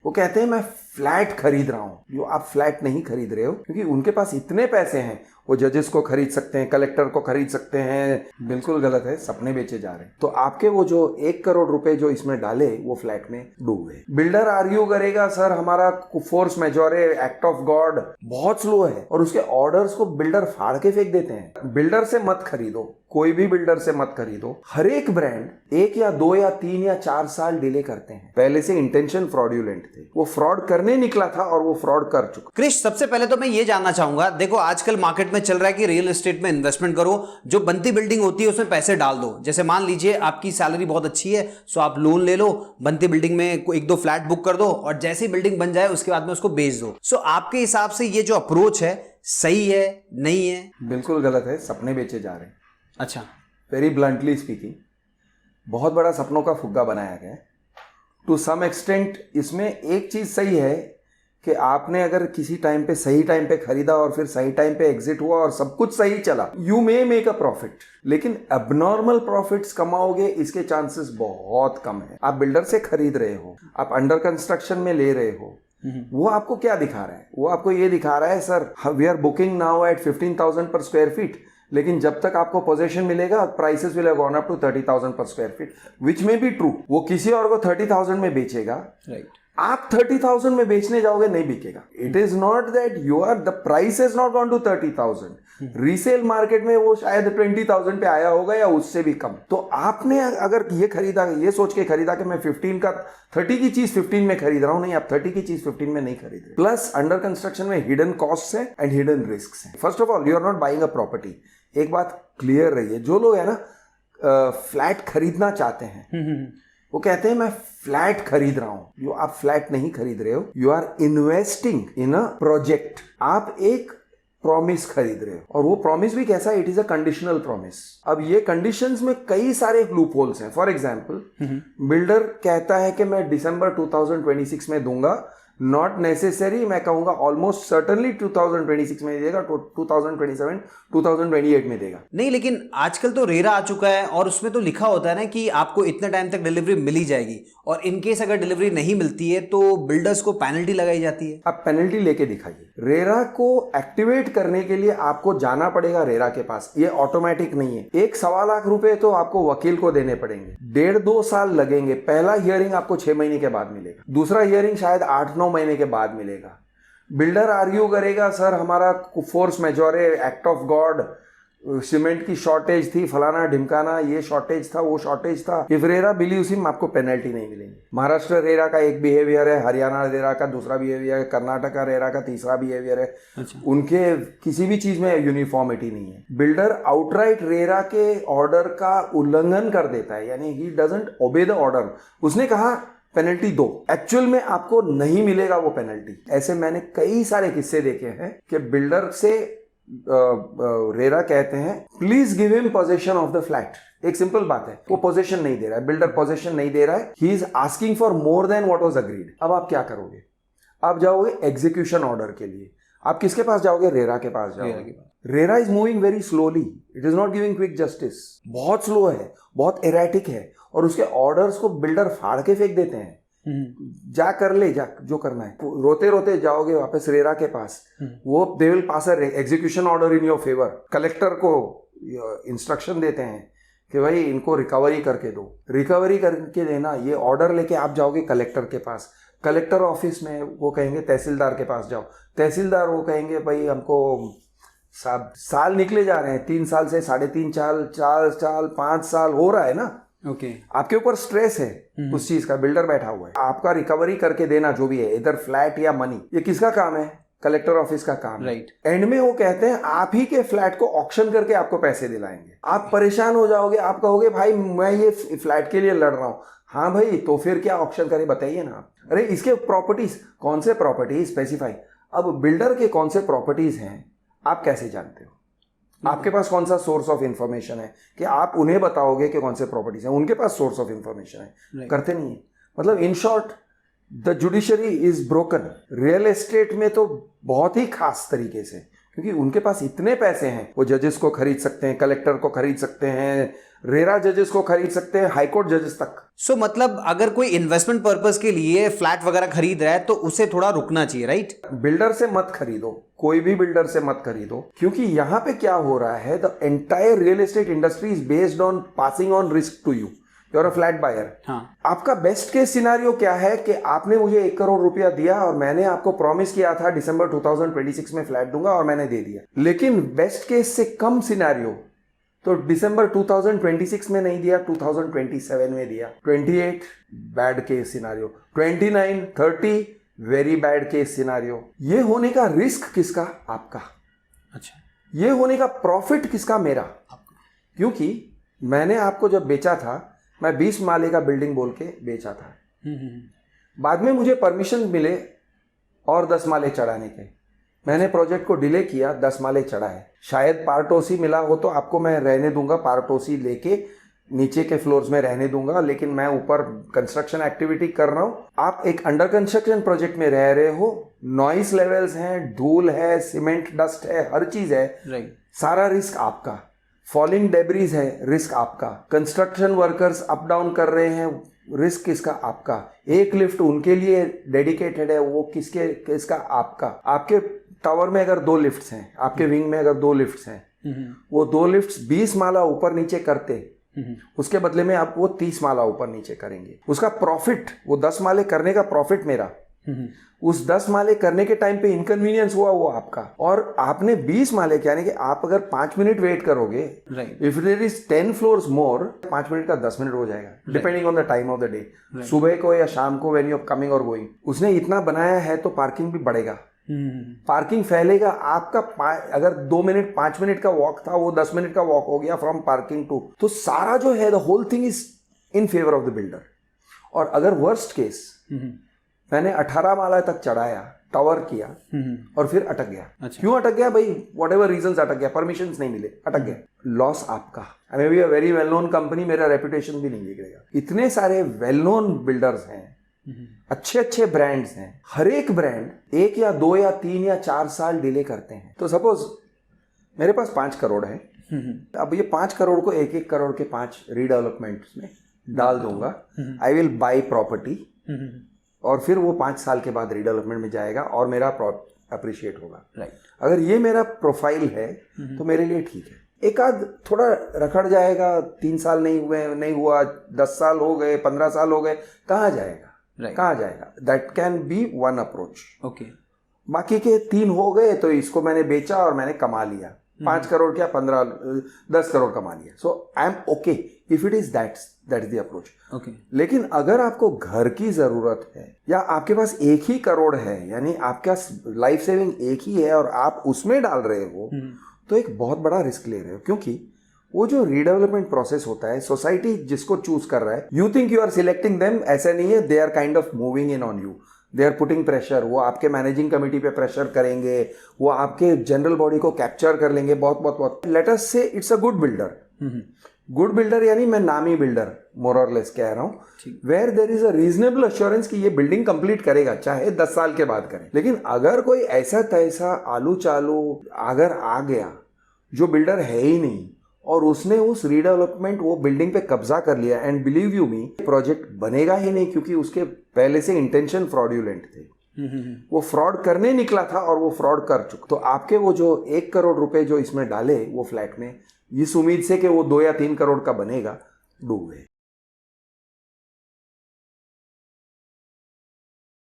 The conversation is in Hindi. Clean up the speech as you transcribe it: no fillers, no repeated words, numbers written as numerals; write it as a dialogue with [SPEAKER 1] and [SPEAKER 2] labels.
[SPEAKER 1] वो कहते हैं मैं फ्लैट खरीद रहा हूं। जो आप फ्लैट नहीं खरीद रहे हो, क्योंकि उनके पास इतने पैसे हैं, वो जजेस को खरीद सकते हैं, कलेक्टर को खरीद सकते हैं। बिल्कुल गलत है, सपने बेचे जा रहे हैं। तो आपके वो जो 1 करोड़ रुपए जो इसमें डाले वो फ्लैट में डूब गए। बिल्डर आर्ग्यू करेगा सर हमारा force majeure act of God बहुत स्लो है, और उसके ऑर्डर्स को बिल्डर फाड़ के फेंक देते हैं। बिल्डर से मत खरीदो, कोई भी बिल्डर से मत खरीदो। हर एक ब्रांड 1 या 2 या 3 या 4 साल डिले करते हैं। पहले से इंटेंशन फ्रॉड्यूलेंट थे, वो फ्रॉड करने निकला था और वो फ्रॉड कर चुका।
[SPEAKER 2] क्रिश, सबसे पहले तो मैं ये जानना चाहूंगा, देखो आजकल मार्केट में चल रहा है कि रियल एस्टेट में इन्वेस्टमेंट करो, जो बनती बिल्डिंग होती है उसमें पैसे डाल दो। जैसे मान लीजिए आपकी सैलरी बहुत अच्छी है, सो आप लोन ले लो, बनती बिल्डिंग में 1-2 फ्लैट बुक कर दो, और जैसे ही बिल्डिंग बन जाए उसके बाद में उसको बेच दो। सो आपके हिसाब से ये जो अप्रोच है सही है, नहीं है?
[SPEAKER 1] बिल्कुल गलत है, सपने बेचे जा रहे हैं।
[SPEAKER 2] अच्छा,
[SPEAKER 1] वेरी ब्लंटली स्पीकिंग, बहुत बड़ा सपनों का फुग्गा बनाया गया है। टू सम एक्सटेंट इसमें एक चीज सही है कि आपने अगर किसी टाइम पे सही टाइम पे खरीदा और फिर सही टाइम पे एग्जिट हुआ और सब कुछ सही चला, you may make a profit, लेकिन एबनॉर्मल प्रॉफिट्स कमाओगे इसके चांसेस बहुत कम है। आप बिल्डर से खरीद रहे हो, आप अंडर कंस्ट्रक्शन में ले रहे हो, वो आपको क्या दिखा रहा है? वो आपको ये दिखा रहा है sir we are booking now at 15,000 per square feet, लेकिन जब तक आपको पोजीशन मिलेगा prices will have gone up to 30,000 per square feet, विच में बी ट्रू। वो किसी और को 30,000 में बेचेगा, राइट। आप 30,000 में बेचने जाओगे, नहीं बिकेगा। It is not that you are the price is not gone to 30,000। Resale market में वो शायद 20,000 पे आया होगा या उससे भी कम। तो आपने अगर ये खरीदा, ये सोच के खरीदा कि मैं 30 की चीज 15 में खरीद रहा हूं, नहीं, आप 30 की चीज 15 में नहीं खरीद रहे। प्लस अंडर कंस्ट्रक्शन में हिडन कॉस्ट है एंड हिडन रिस्क है। First of all you are not buying a property. एक बात क्लियर रही है, जो लोग है ना फ्लैट खरीदना चाहते हैं, वो कहते हैं मैं फ्लैट खरीद रहा हूं। जो आप फ्लैट नहीं खरीद रहे हो, you are investing in a project. आप एक प्रॉमिस खरीद रहे हो, और वो प्रॉमिस भी कैसा है? It is a conditional promise. अब ये कंडीशंस में कई सारे लूप होल्स हैं। फॉर एग्जांपल, बिल्डर कहता है कि मैं दिसंबर 2026 में दूंगा, नॉट नेसेसरी, मैं कहूंगा ऑलमोस्ट सर्टनली 2026 में देगा, 2027 2028 में देगा।
[SPEAKER 2] नहीं, लेकिन आजकल तो रेरा आ चुका है और उसमें तो लिखा होता है ना कि आपको इतने टाइम तक डिलीवरी मिली जाएगी, और इनकेस अगर डिलीवरी नहीं मिलती है तो बिल्डर्स को पेनल्टी लगाई जाती है।
[SPEAKER 1] आप पेनल्टी लेके दिखाइए। रेरा को एक्टिवेट करने के लिए आपको जाना पड़ेगा रेरा के पास, ये ऑटोमेटिक नहीं है। 1.25 लाख रुपए तो आपको वकील को देने पड़ेंगे, 1.5-2 साल लगेंगे। पहला हियरिंग आपको 6 महीने के बाद मिलेगा, दूसरा हियरिंग शायद 8-9 महीने के बाद मिलेगा। बिल्डर आर्ग्यू करेगा सर हमारा force majeure act of God, cement की शॉर्टेज थी, फलाना ढिमकाना, ये शॉर्टेज था, वो शॉर्टेज था। इफ रेरा बिलीव्स हिम, आपको पेनल्टी नहीं मिलेगी। महाराष्ट्र रेरा का एक बिहेवियर है, हरियाणा रेरा का दूसरा बिहेवियर है, कर्नाटका रेरा का तीसरा बिहेवियर है। अच्छा। उनके किसी भी चीज में यूनिफॉर्मिटी नहीं है। बिल्डर आउटराइट रेरा के ऑर्डर का उल्लंघन कर देता है, यानी he doesn't obey the order. उसने कहा पेनल्टी दो, एक्चुअल में आपको नहीं मिलेगा वो पेनल्टी। ऐसे मैंने कई सारे किस्से देखे हैं कि बिल्डर से रेरा कहते हैं please give him position of the flat. एक सिंपल बात है, वो पोजीशन नहीं दे रहा है, बिल्डर पोजीशन नहीं दे रहा है, he is asking for more than what was agreed. अब आप क्या करोगे? आप जाओगे एग्जीक्यूशन ऑर्डर के लिए। आप किसके पास जाओगे? रेरा के पास जाओगे। RERA is moving very slowly, it is not giving quick justice. बहुत स्लो है, बहुत एरेटिक है, और उसके ऑर्डर्स को बिल्डर फाड़ के फेंक देते हैं। जा कर ले, जा जो करना है। रोते रोते जाओगे वापस रेरा के पास, वो they will pass a execution order in your favour. Collector को इंस्ट्रक्शन देते हैं कि भाई इनको रिकवरी करके दो। रिकवरी करके देना, ये ऑर्डर लेके आप जाओगे कलेक्टर के पास। कलेक्टर ऑफिस में वो कहेंगे तहसीलदार के पास जाओ। तहसीलदार वो कहेंगे भाई हमको साल निकले जा रहे हैं, 3 साल से 3.5 साल, 4 साल, 5 साल हो रहा है ना। ओके आपके ऊपर स्ट्रेस है उस चीज का, बिल्डर बैठा हुआ है, आपका रिकवरी करके देना जो भी है, इधर फ्लैट या मनी, ये किसका काम है? कलेक्टर ऑफिस का काम। राइट। एंड में वो कहते हैं आप ही के फ्लैट को ऑक्शन करके आपको पैसे दिलाएंगे। आप परेशान हो जाओगे, आप कहोगे भाई मैं ये फ्लैट के लिए लड़ रहा हूं। हाँ भाई, तो फिर क्या ऑक्शन करें बताइए ना आप। अरे इसके प्रॉपर्टीज, कौन से प्रॉपर्टीज स्पेसिफाई। अब बिल्डर के कौन से प्रॉपर्टीज हैं आप कैसे जानते हो? आपके पास कौन सा सोर्स ऑफ इंफॉर्मेशन है कि आप उन्हें बताओगे कि कौन से प्रॉपर्टीज हैं? उनके पास सोर्स ऑफ इंफॉर्मेशन है, करते नहीं है। मतलब in short the judiciary is broken. Real estate में तो बहुत ही खास तरीके से, क्योंकि उनके पास इतने पैसे हैं, वो जजेस को खरीद सकते हैं, कलेक्टर को खरीद सकते हैं, रेरा जजेस को खरीद सकते हैं, हाईकोर्ट जजेस तक।
[SPEAKER 2] सो मतलब अगर कोई इन्वेस्टमेंट पर्पस के लिए फ्लैट वगैरह खरीद रहा है तो उसे थोड़ा रुकना चाहिए, राइट?
[SPEAKER 1] बिल्डर से मत खरीदो, कोई भी बिल्डर से मत खरीदो, क्योंकि यहाँ पे क्या हो रहा है, the entire real estate industry is based on passing on risk to you. You're a flat buyer.
[SPEAKER 2] हाँ।
[SPEAKER 1] आपका बेस्ट केस सिनारियो क्या है कि आपने मुझे 1 करोड़ रुपया दिया और मैंने आपको प्रॉमिस किया था दिसंबर 2026 में फ्लैट दूंगा और मैंने दे दिया, लेकिन बेस्ट केस से कम सिनारियो तो दिसंबर 2026 में नहीं दिया, 2027 में दिया। 28 bad case scenario, 29, 30 very bad case scenario. ये होने का रिस्क किसका? आपका।
[SPEAKER 2] अच्छा।
[SPEAKER 1] ये होने का प्रॉफिट किसका? मेरा। क्योंकि मैंने आपको जब बेचा था, मैं 20 माले का बिल्डिंग बोल के बेचा था। बाद में मुझे परमिशन मिले और 10 माले चढ़ाने के, मैंने प्रोजेक्ट को डिले किया, 10 माले चढ़ाए। शायद पार्ट ओसी मिला हो तो आपको मैं रहने दूंगा, पार्ट ओसी लेके नीचे के फ्लोर्स में रहने दूंगा, लेकिन मैं ऊपर कंस्ट्रक्शन एक्टिविटी कर रहा हूं। आप एक अंडर कंस्ट्रक्शन प्रोजेक्ट में रह रहे हो, नॉइस लेवल्स हैं, धूल है, सीमेंट डस्ट है, हर चीज है,
[SPEAKER 2] राइट।
[SPEAKER 1] सारा रिस्क आपका। फॉलिंग डेब्रीज है, रिस्क आपका। कंस्ट्रक्शन वर्कर्स अप डाउन कर रहे हैं, रिस्क किसका? आपका। एक लिफ्ट उनके लिए डेडिकेटेड है, वो किसका? आपका। आपके टावर में अगर 2 लिफ्ट्स हैं, आपके विंग में अगर 2 लिफ्ट्स हैं, वो 2 लिफ्ट्स 20 माला ऊपर नीचे करते, उसके बदले में आप वो 30 माला ऊपर नीचे करेंगे। उसका प्रॉफिट, वो 10 माले करने का प्रॉफिट मेरा, उस 10 माले करने के टाइम पे इनकन्वीनियंस हुआ वो आपका। और आपने 20 माले यानी कि आप अगर 5 मिनट वेट करोगे, if there is 10 floors more, 5 minute का 10 मिनट हो जाएगा, depending on the time of the day, सुबह को या शाम को, व्हेन यू आर कमिंग और गोइंग। उसने इतना बनाया है तो पार्किंग भी बढ़ेगा, पार्किंग फैलेगा। आपका अगर 2 मिनट 5 मिनट का वॉक था, वो 10 मिनट का वॉक हो गया फ्रॉम पार्किंग टू, तो सारा जो है the whole thing is in favour of the builder. और अगर वर्स्ट केस मैंने 18 माला तक चढ़ाया, टावर किया और फिर अटक गया।
[SPEAKER 2] अच्छा।
[SPEAKER 1] क्यों अटक गया भाई? वट एवर रीजन अटक गया, परमिशंस नहीं मिले, अटक गया, लॉस आपका। I may be a very well known company, मेरा रेपुटेशन भी नहीं बिगड़ेगा। इतने सारे वेल नोन बिल्डर्स हैं, अच्छे अच्छे ब्रांड्स हैं, हर एक ब्रांड 1 या 2 या 3 या 4 साल डिले करते हैं। तो सपोज मेरे पास 5 करोड़ है, अब ये 5 करोड़ को 1-1 करोड़ के 5 रीडेवलपमेंट में डाल दूंगा। आई विल बाई प्रॉपर्टी और फिर वो 5 साल के बाद रीडेवलपमेंट में जाएगा और मेरा अप्रिशिएट होगा, राइट। अगर ये मेरा प्रोफाइल है तो मेरे लिए ठीक है। एक आध थोड़ा रखड़ जाएगा, 3 साल नहीं हुआ, 10 साल हो गए, 15 साल हो गए, कहाँ जाएगा, कहाँ जाएगा? That can be one approach.
[SPEAKER 2] Okay.
[SPEAKER 1] बाकी के 3 हो गए तो इसको मैंने बेचा और मैंने कमा लिया, 5 करोड़ क्या 10 करोड़ कमा लिया। So I am okay if it is that is the approach.
[SPEAKER 2] Okay.
[SPEAKER 1] लेकिन अगर आपको घर की जरूरत है या आपके पास 1 ही करोड़ है, यानी आपका लाइफ सेविंग 1 ही है और आप उसमें डाल रहे हो, तो एक बहुत बड़ा रिस्क ले रहे हो। क्योंकि वो जो रीडेवलपमेंट प्रोसेस होता है, सोसाइटी जिसको चूज कर रहा है, you think you are selecting them, ऐसा नहीं है, they are kind of moving in on you, they are putting pressure. वो आपके मैनेजिंग कमेटी पे प्रेशर करेंगे, वो आपके जनरल बॉडी को कैप्चर कर लेंगे, बहुत। लेट अस से it's a good builder. Good builder यानी मैं नामी बिल्डर मोर और लेस कह रहा हूं, where there is a reasonable assurance कि ये बिल्डिंग कंप्लीट करेगा, चाहे 10 साल के बाद करे। लेकिन अगर कोई ऐसा तैसा आलू चालू अगर आ गया जो बिल्डर है ही नहीं और उसने उस रीडेवलपमेंट वो बिल्डिंग पे कब्जा कर लिया, and believe you me, project बनेगा ही नहीं, क्योंकि उसके पहले से इंटेंशन फ्रॉड्यूलेंट थे। वो फ्रॉड करने निकला था और वो फ्रॉड कर चुका। तो आपके वो जो 1 करोड़ रुपए जो इसमें डाले वो फ्लैट में, इस उम्मीद से कि वो 2 या 3 करोड़ का बनेगा, डूब गए।